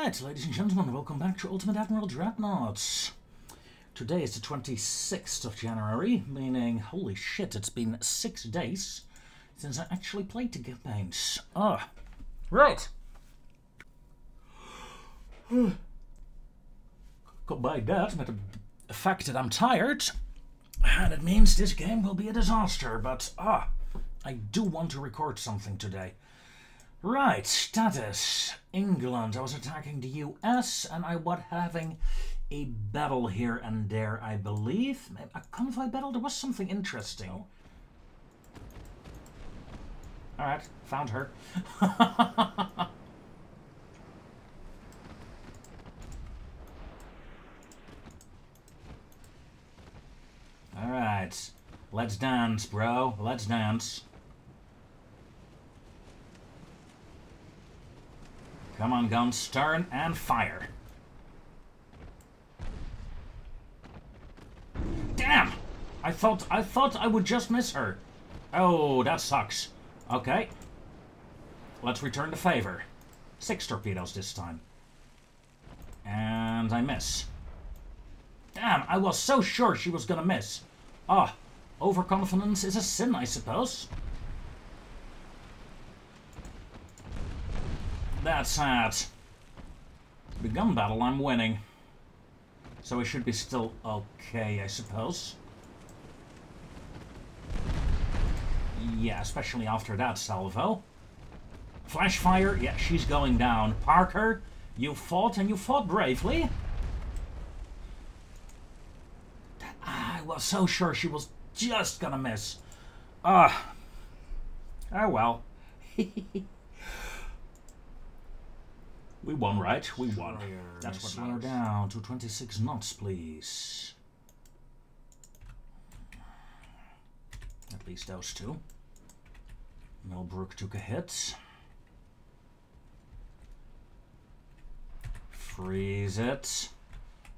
Alright, ladies and gentlemen, welcome back to Ultimate Admiral Dreadnoughts. Today is the 26th of January, meaning, holy shit, it's been 6 days since I actually played the campaigns. Right. Combine that with the fact that I'm tired, and it means this game will be a disaster, but I do want to record something today. Right, status. England. I was attacking the US and I was having a battle here and there, I believe. A convoy battle? There was something interesting. Alright, found her. Alright, let's dance, bro. Let's dance. Come on, guns, stern and fire. Damn! I thought I would just miss her. Oh, that sucks. Okay. Let's return the favor. 6 torpedoes this time. And I miss. Damn, I was so sure she was gonna miss. Overconfidence is a sin, I suppose. That's sad. The gun battle, I'm winning. So I should be still okay, I suppose. Yeah, especially after that salvo. Flash fire, yeah, she's going down. Parker, you fought and you fought bravely. I was so sure she was just gonna miss. Oh well. We won, right? We won. That's what matters. Slow down to 26 knots, please. At least those two. Millbrook took a hit. Freeze it.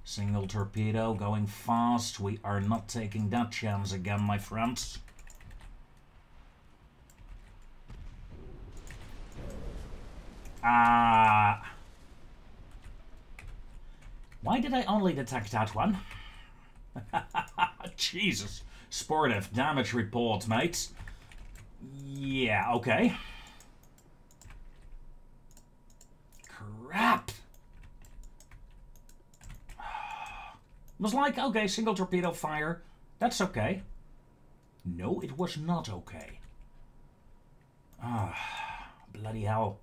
Single torpedo going fast. We are not taking that chance again, my friends. Why did I only detect that one? Jesus. Sportive. Damage report, mate. Yeah, okay. Crap. Was like, okay, single torpedo fire. That's okay. No, it was not okay. Bloody hell.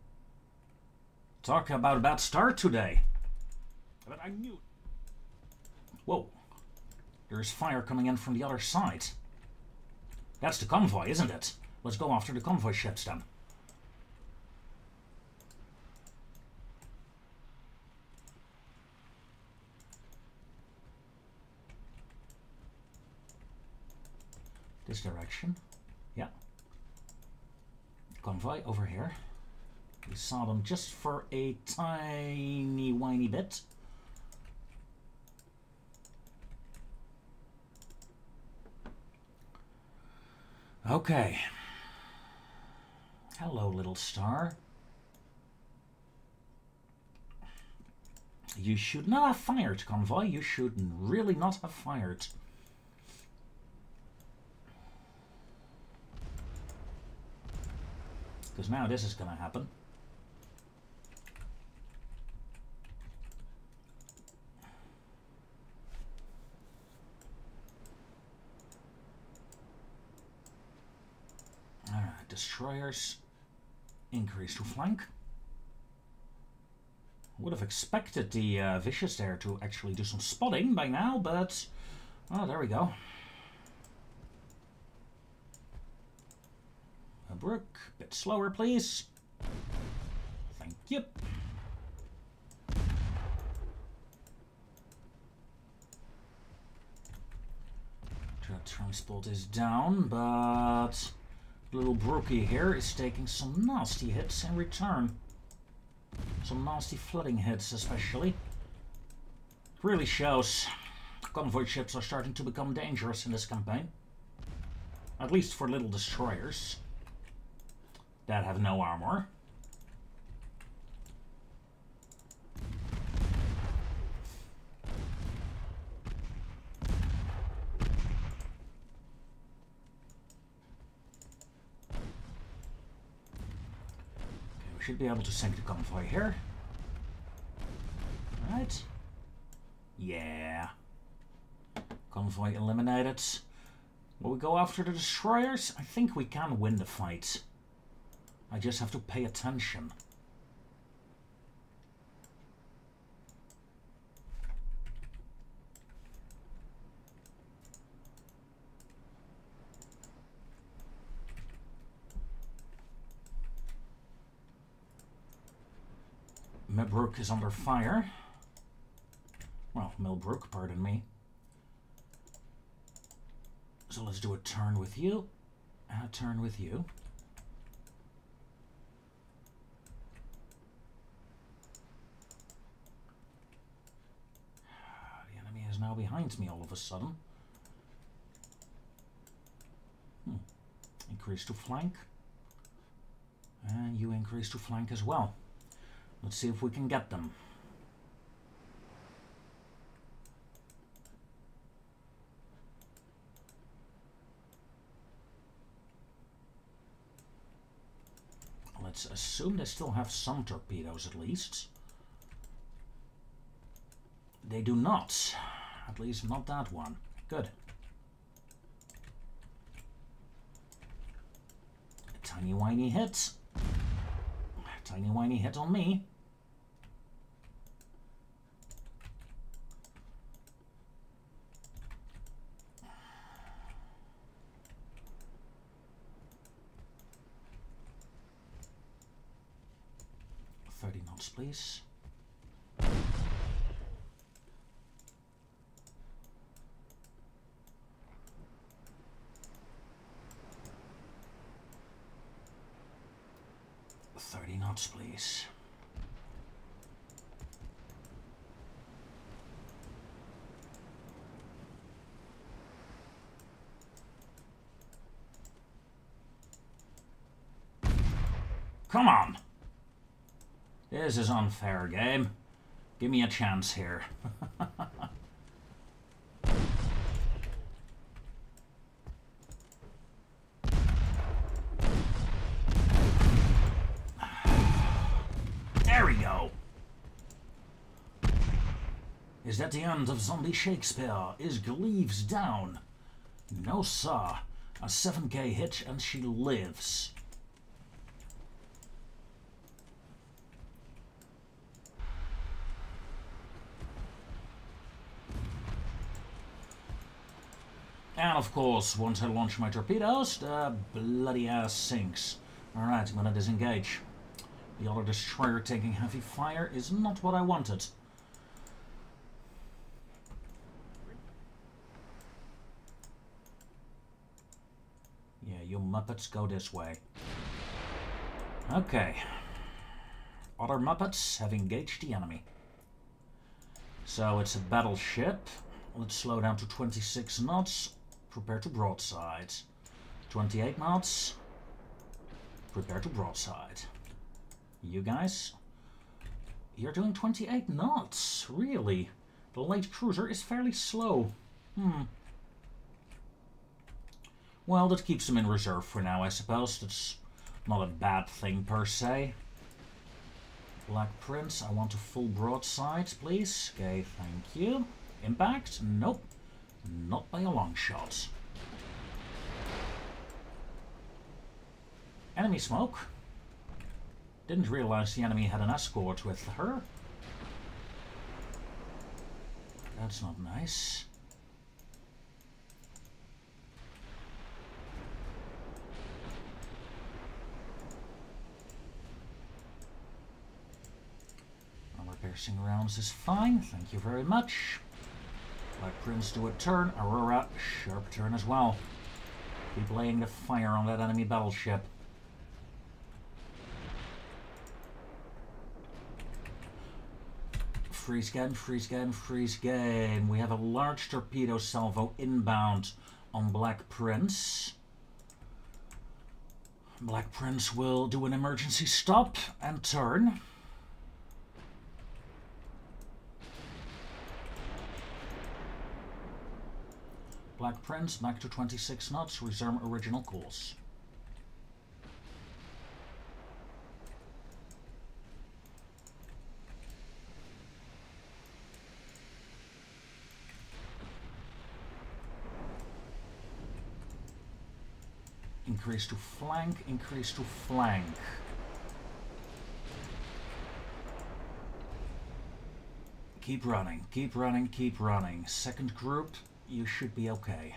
Talk about a bad start today. But I knew. Whoa. There's fire coming in from the other side. That's the convoy, isn't it? Let's go after the convoy ships then. This direction. Yeah. Convoy over here. We saw them just for a tiny, whiny bit. Okay. Hello, little star. You should not have fired, convoy. You should really not have fired. Because now this is going to happen. Alright, destroyers increase to flank. Would have expected the Vicious there to actually do some spotting by now, but there we go. A Brook, a bit slower, please. Thank you. Transport is down, but little Brookie here is taking some nasty hits in return. Some nasty flooding hits, especially. Really shows convoy ships are starting to become dangerous in this campaign. At least for little destroyers that have no armor. Should be able to sink the convoy here. Right. Yeah. Convoy eliminated. Will we go after the destroyers? I think we can win the fight. I just have to pay attention. Millbrook is under fire. Well, Millbrook, pardon me. So let's do a turn with you, and a turn with you. The enemy is now behind me all of a sudden. Increase to flank. And you increase to flank as well. Let's see if we can get them. Let's assume they still have some torpedoes at least. They do not. At least not that one. Good. A tiny whiny hit. Tiny whiny hit on me. Knots, please. Knots, please. Come on! This is unfair, game. Give me a chance here. There we go. Is that the end of Zombie Shakespeare? Is Gleaves down? No, sir. A 7k hit and she lives. And of course, once I launch my torpedoes, the bloody ass sinks. Alright, I'm gonna disengage. The other destroyer taking heavy fire is not what I wanted. Yeah, you Muppets go this way. Okay. Other Muppets have engaged the enemy. So it's a battleship. Let's slow down to 26 knots. Prepare to broadside. 28 knots. Prepare to broadside. You guys, you're doing 28 knots. Really? The light cruiser is fairly slow. Well, that keeps them in reserve for now, I suppose. That's not a bad thing per se. Black Prince, I want a full broadside, please. Okay, thank you. Impact? Nope. Not by a long shot. Enemy smoke. Didn't realize the enemy had an escort with her. That's not nice. Armor piercing rounds is fine. Thank you very much. Black Prince do a turn. Aurora, sharp turn as well. Keep laying the fire on that enemy battleship. Freeze game, freeze game, freeze game. We have a large torpedo salvo inbound on Black Prince. Black Prince will do an emergency stop and turn. Black Prince, back to 26 knots, resume original course. Increase to flank, increase to flank. Keep running, keep running, keep running. Second group, you should be okay.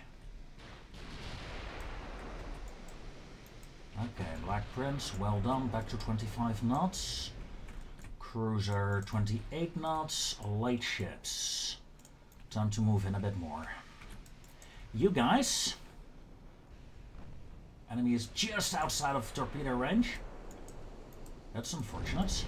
Okay, Black Prince, well done. Back to 25 knots. Cruiser, 28 knots. Light ships. Time to move in a bit more. You guys. Enemy is just outside of torpedo range. That's unfortunate.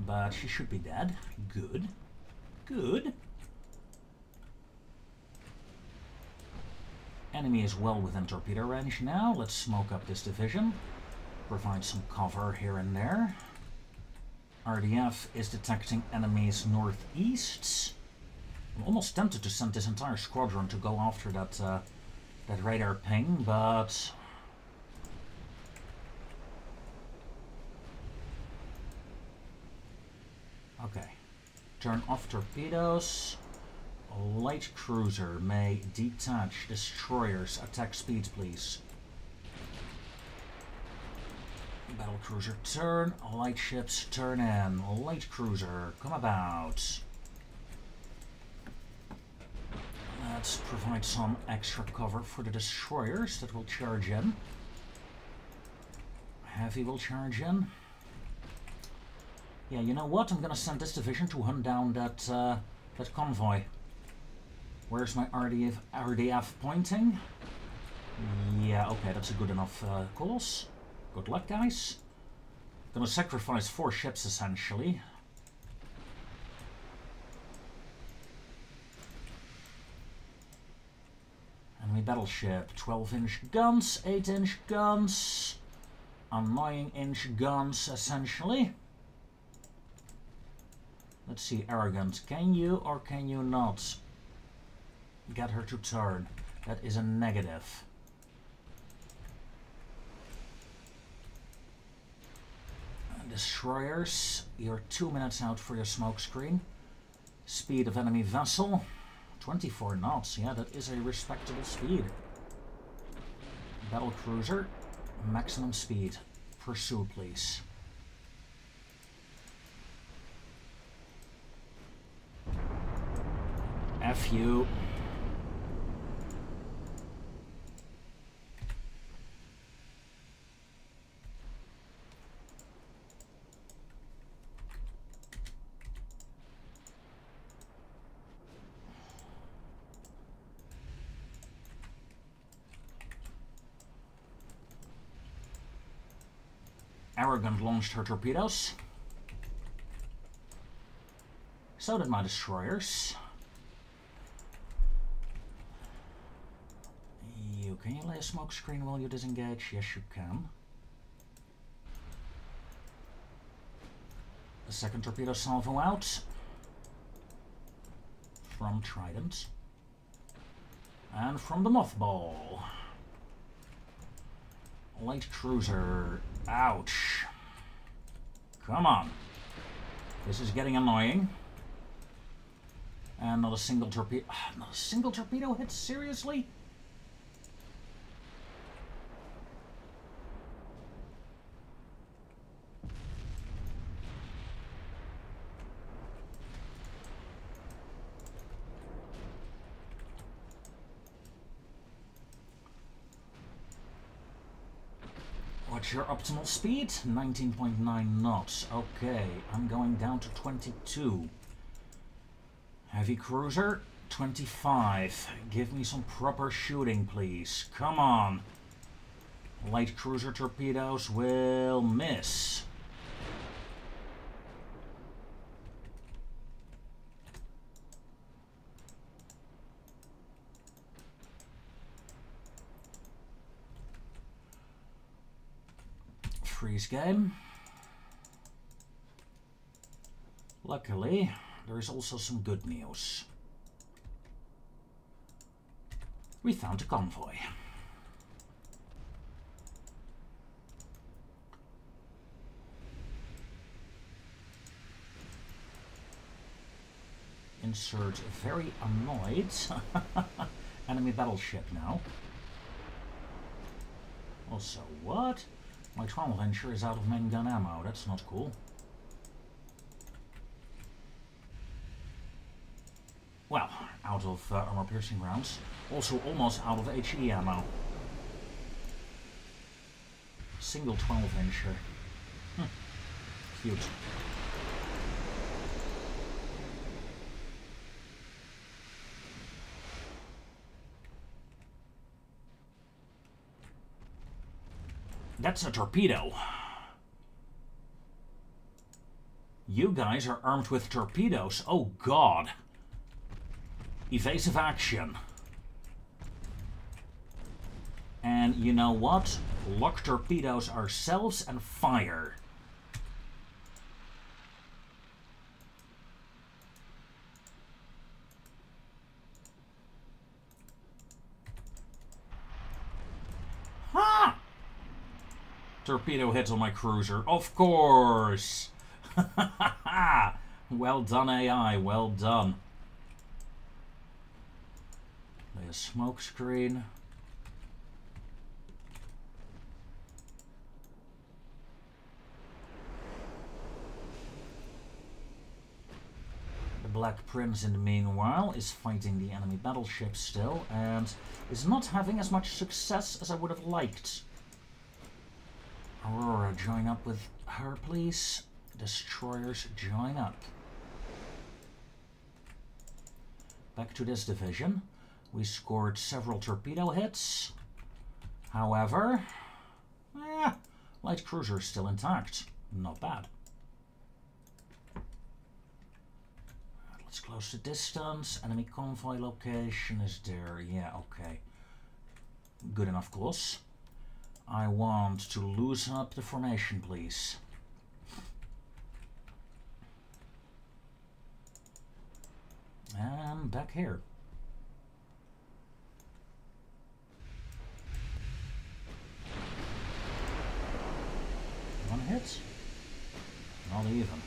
But she should be dead. Good. Good. Enemy is well within torpedo range now. Let's smoke up this division. Provide some cover here and there. RDF is detecting enemies northeast. I'm almost tempted to send this entire squadron to go after that radar ping, but okay. Turn off torpedoes. Light cruiser may detach. Destroyers, attack speed, please. Battle cruiser turn. Light ships turn in. Light cruiser, come about. Let's provide some extra cover for the destroyers that will charge in. Heavy will charge in. Yeah, you know what? I'm gonna send this division to hunt down that convoy. Where's my RDF pointing? Yeah, okay, that's a good enough course. Good luck, guys. Gonna sacrifice 4 ships, essentially. Enemy battleship. 12-inch guns, 8-inch guns. Annoying inch guns, essentially. Let's see, Arrogant. Can you or can you not get her to turn? That is a negative. Destroyers, you're 2 minutes out for your smoke screen. Speed of enemy vessel, 24 knots. Yeah, that is a respectable speed. Battle cruiser, maximum speed. Pursue, please. F you. Arrogant launched her torpedoes. So did my destroyers. Can you lay a smoke screen while you disengage? Yes, you can. The second torpedo salvo out from Trident and from the mothball. Light cruiser, ouch. Come on. This is getting annoying. And not a single torpedo. Not a single torpedo hit? Seriously? What's your optimal speed? 19.9 knots. Okay, I'm going down to 22. Heavy cruiser, 25. Give me some proper shooting, please. Come on. Light cruiser torpedoes will miss. Freeze game. Luckily, there is also some good news. We found a convoy. insert very annoyed enemy battleship now. Also, what? My 12-incher is out of main gun ammo. That's not cool. Well, out of armor-piercing rounds. Also almost out of HE ammo. Single 12-incher. Cute. That's a torpedo. You guys are armed with torpedoes. Oh god. Evasive action. And you know what? Lock torpedoes ourselves and fire. Ha! Torpedo hits on my cruiser. Of course! Well done, AI. Well done. Lay a smoke screen. The Black Prince, in the meanwhile, is fighting the enemy battleship still and is not having as much success as I would have liked. Aurora, join up with her, please. Destroyers, join up. Back to this division. We scored several torpedo hits. However, light cruiser is still intact. Not bad. Let's close the distance. Enemy convoy location is there. Yeah, okay. Good enough, close. I want to loosen up the formation, please. And back here. One hit? Not even.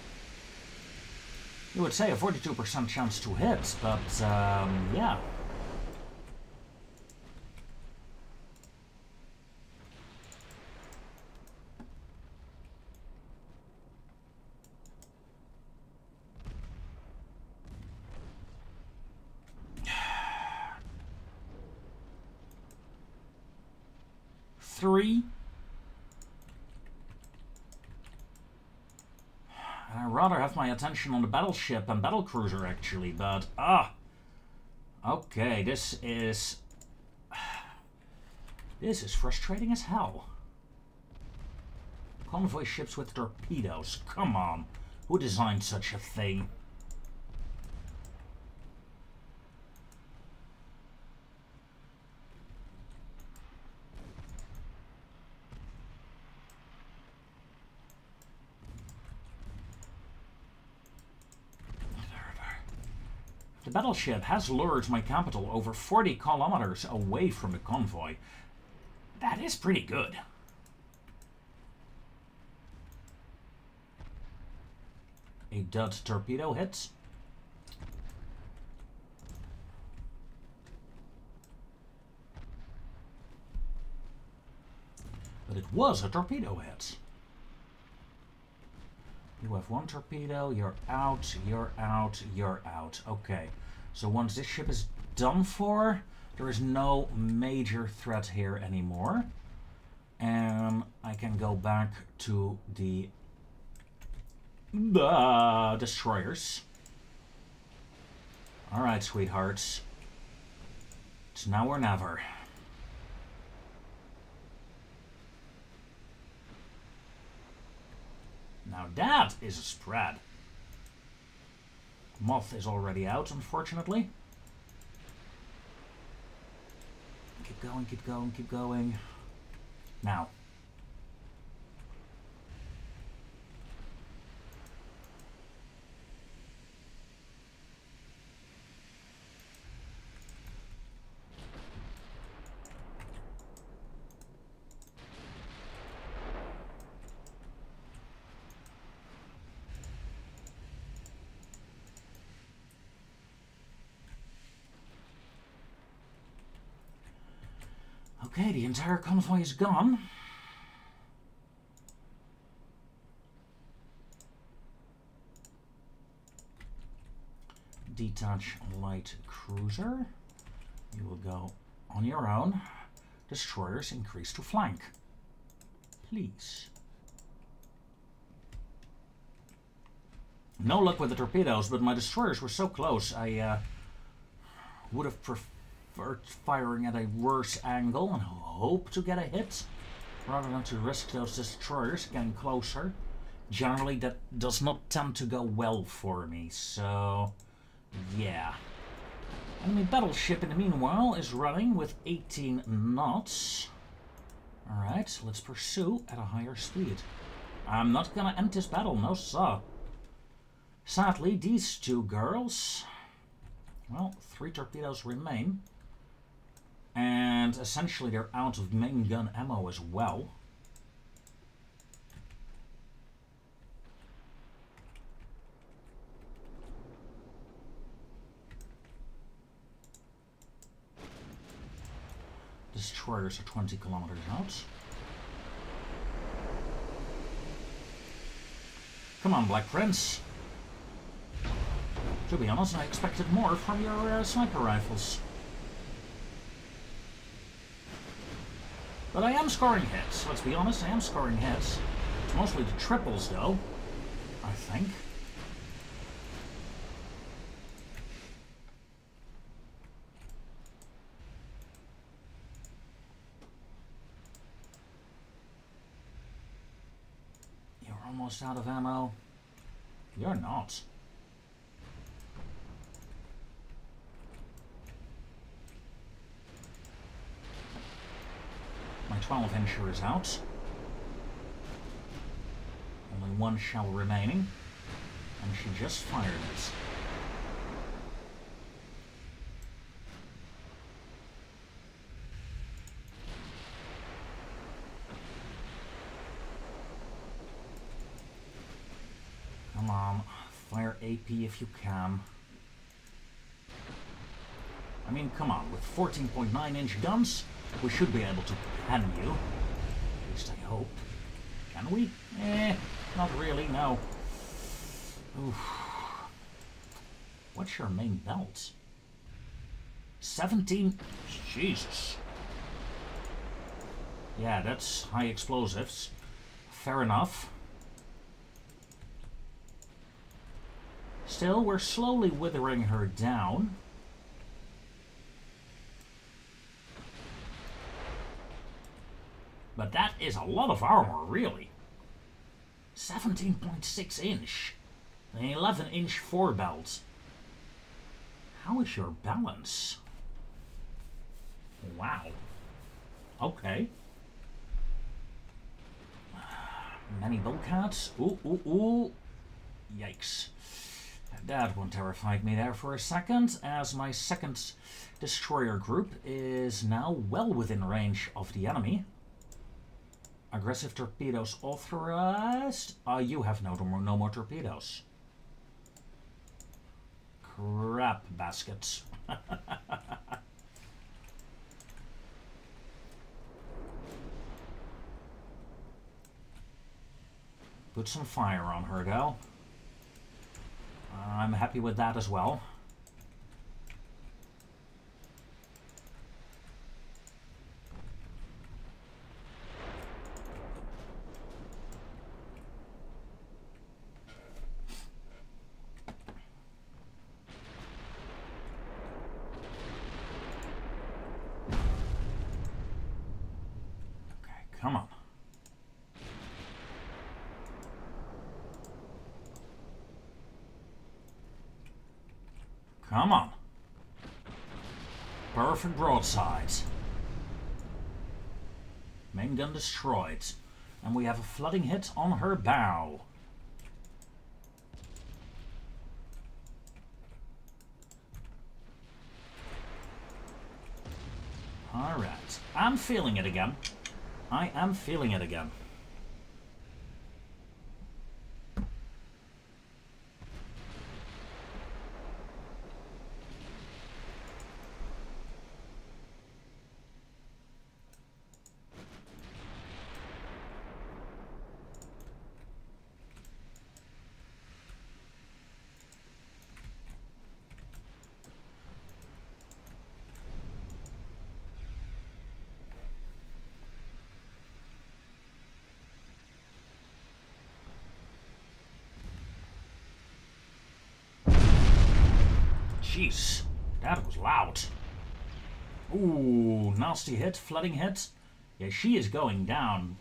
You would say a 42% chance to hit, but yeah. Three. I'd rather have my attention on the battleship and battlecruiser actually, but okay, this is frustrating as hell. Convoy ships with torpedoes, come on, who designed such a thing? The battleship has lured my capital over 40 kilometers away from the convoy. That is pretty good. A dud torpedo hits. But it was a torpedo hit. You have one torpedo, you're out, you're out, you're out. Okay, so once this ship is done for, there is no major threat here anymore. And I can go back to the destroyers. Alright, sweethearts. It's now or never. Now that is a spread. Moth is already out, unfortunately. Keep going, keep going, keep going. Now. Okay, the entire convoy is gone. Detach light cruiser. You will go on your own. Destroyers increase to flank. Please. No luck with the torpedoes, but my destroyers were so close. I would have preferred firing at a worse angle and hope to get a hit, rather than to risk those destroyers getting closer. Generally, that does not tend to go well for me, so yeah. Enemy battleship, in the meanwhile, is running with 18 knots. Alright, let's pursue at a higher speed. I'm not gonna end this battle, no sir. Sadly, these two girls... Well, 3 torpedoes remain. And essentially they're out of main gun ammo as well. Destroyers are 20 kilometers out. Come on, Black Prince. To be honest, I expected more from your sniper rifles. But I am scoring hits. Let's be honest, I am scoring hits. It's mostly the triples, though, I think. You're almost out of ammo. You're not. My 12-incher is out. Only 1 shell remaining. And she just fired it. Come on, fire AP if you can. I mean, come on, with 14.9-inch guns, we should be able to pen you. At least I hope. Can we? Not really, no. Oof. What's your main belt? 17? Jesus. Yeah, that's high explosives. Fair enough. Still, we're slowly withering her down. But that is a lot of armor, really. 17.6 inch. An 11-inch forebelt. How is your balance? Wow. Okay. Many bulkheads. Ooh, ooh, ooh. Yikes. That one terrified me there for a second, as my second destroyer group is now well within range of the enemy. Aggressive torpedoes authorized. You have no more torpedoes. Crap baskets. Put some fire on her, though. I'm happy with that as well. Come on. Come on. Perfect broadsides. Main gun destroyed. And we have a flooding hit on her bow. Alright. I'm feeling it again. I am feeling it again. Jeez, that was loud. Ooh, nasty hit, flooding hit. Yeah, she is going down.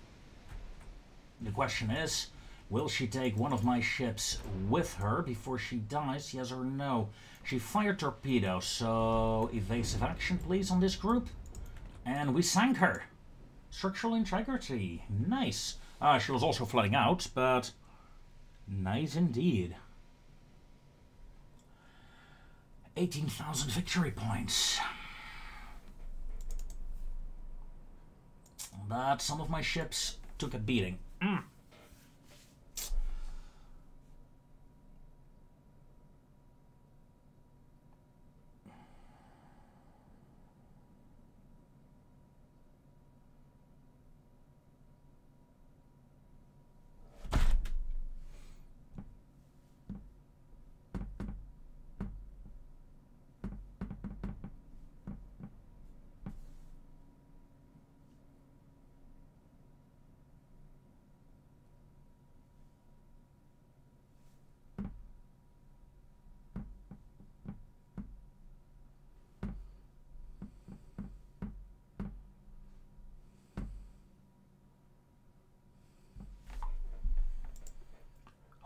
The question is, will she take one of my ships with her before she dies, yes or no? She fired torpedoes, so evasive action please on this group. And we sank her. Structural integrity, nice. She was also flooding out, but nice indeed. 18,000 victory points. But some of my ships took a beating.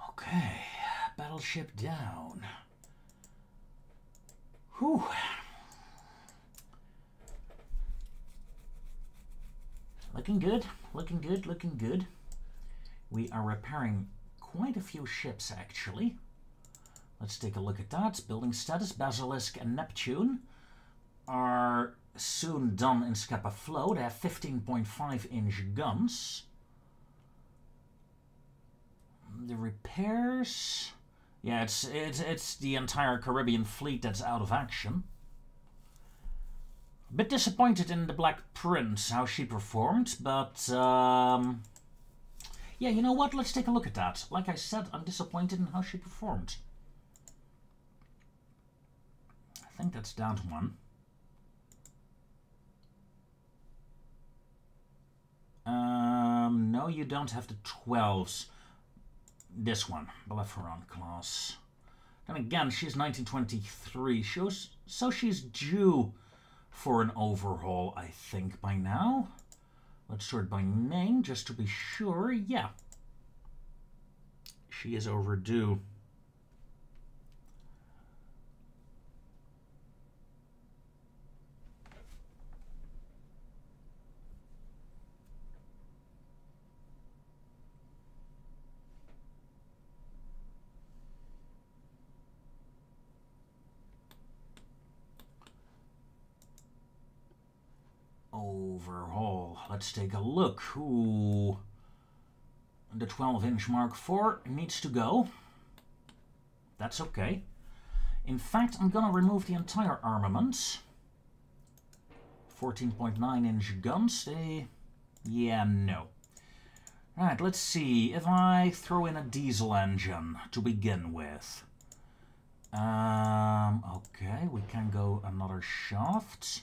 Okay, battleship down. Whew. Looking good, looking good, looking good. We are repairing quite a few ships, actually. Let's take a look at that. Building status, Basilisk and Neptune are soon done in Scapa Flow. They have 15.5-inch guns. The repairs... Yeah, it's the entire Caribbean fleet that's out of action. A bit disappointed in the Black Prince, how she performed, but... yeah, you know what? Let's take a look at that. Like I said, I'm disappointed in how she performed. I think that's down to one. No, you don't have the 12s. This one, Bellerophon class. Then again, she's 1923. So she's due for an overhaul, I think, by now. Let's sort by name, just to be sure. Yeah. She is overdue. Overhaul. Let's take a look. Ooh. The 12-inch Mark IV needs to go. That's okay. In fact, I'm gonna remove the entire armament. 14.9-inch guns. Yeah, no. Right, let's see. If I throw in a diesel engine to begin with. Okay, we can go another shaft.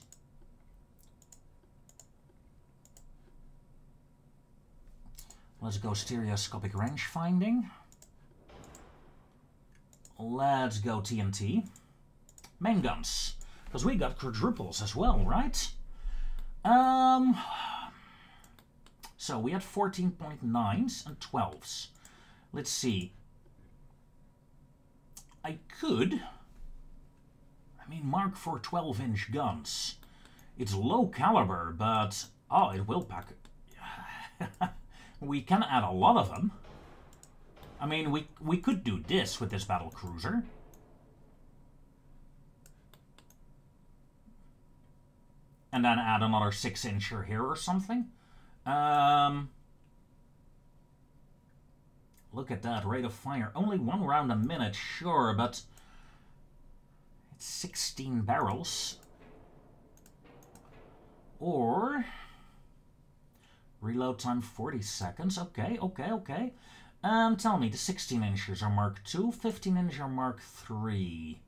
Let's go stereoscopic range finding. Let's go TNT. Main guns. Because we got quadruples as well, right? So we had 14.9s and 12s. Let's see. I mean, Mark IV 12-inch guns. It's low caliber, but... Oh, it will pack... We can add a lot of them. I mean, we could do this with this battle cruiser. And then add another 6-incher here or something. Look at that, rate of fire. Only 1 round a minute, sure, but... It's 16 barrels. Or... Reload time 40 seconds. Okay, okay, okay. Tell me, the 16-inchers are Mark II, 15-inch are Mark III.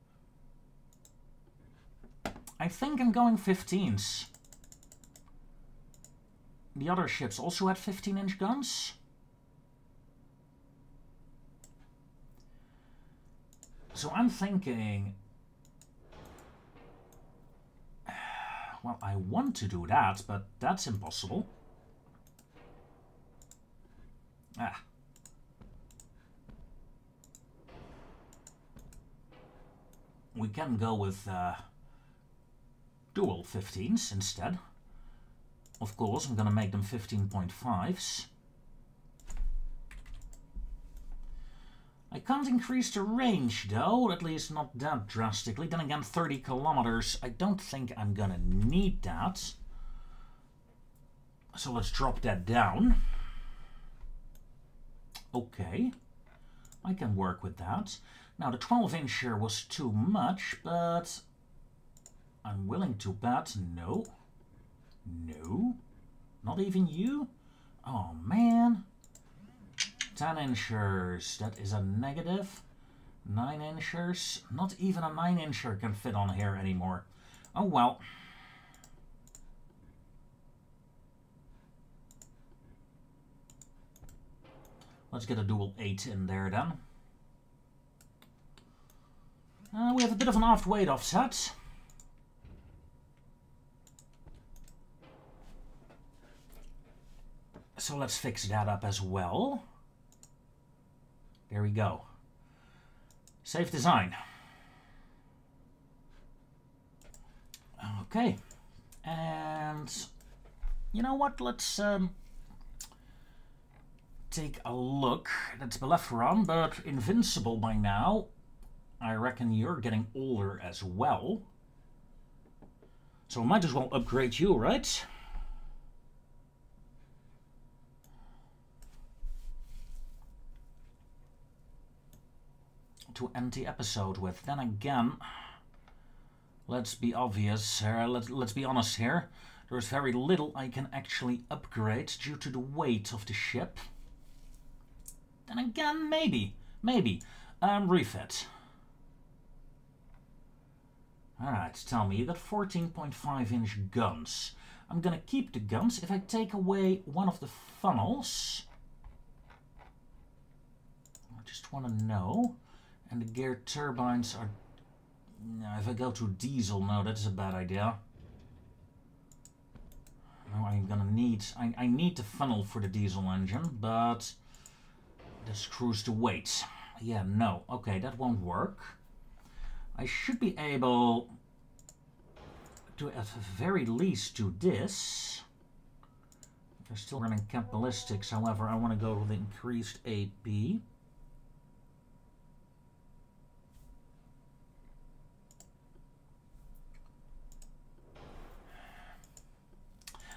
I think I'm going 15s. The other ships also had 15-inch guns. So I'm thinking Well, I want to do that, but that's impossible. Ah. We can go with dual 15s instead. Of course, I'm going to make them 15.5s. I can't increase the range though, at least not that drastically. Then again, 30 kilometers, I don't think I'm gonna need that. So let's drop that down. Okay, I can work with that. Now the 12-incher was too much, but I'm willing to bet no. No, not even you? Oh man. 10-inchers, that is a negative. 9-inchers, not even a 9-incher can fit on here anymore. Oh well. Let's get a dual 8 in there then. We have a bit of an aft weight offset. So let's fix that up as well. There we go. Save design. Okay. And you know what? Let's take a look. That's Bellerophon, but invincible by now. I reckon you're getting older as well. So I might as well upgrade you, right? To end the episode with. Then again, let's be obvious, let's be honest here. There's very little I can actually upgrade due to the weight of the ship. Then again, maybe. Refit. Alright, tell me, you got 14.5-inch guns. I'm gonna keep the guns. If I take away one of the funnels, I just want to know. And the geared turbines are... No, if I go to diesel, no, that is a bad idea. No, I'm gonna need... I need the funnel for the diesel engine, but... that screws the weight. Yeah, no. Okay, that won't work. I should be able to, at the very least, do this. They're still running cap ballistics, however, I want to go with increased AP.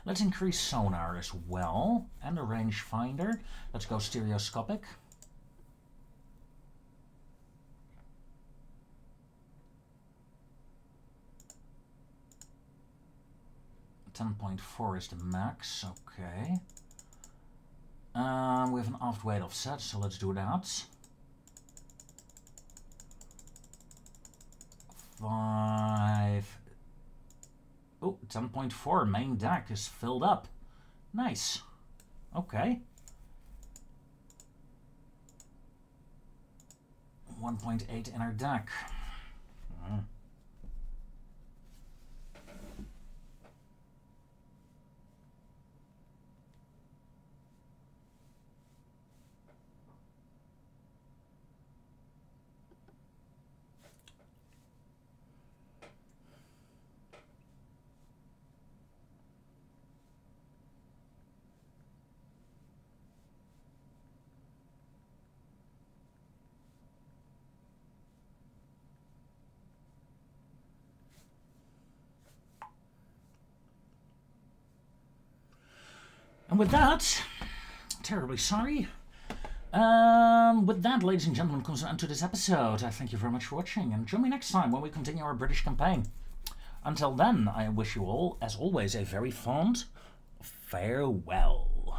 Let's increase sonar as well, and the rangefinder. Let's go stereoscopic. 10.4 is the max, okay. We have an aft weight offset, so let's do that. 5. Oh, 10.4, main deck is filled up. Nice. Okay. 1.8 inner deck. And with that, terribly sorry. With that, ladies and gentlemen, comes an end to this episode. I thank you very much for watching, and join me next time when we continue our British campaign. Until then, I wish you all, as always, a very fond farewell.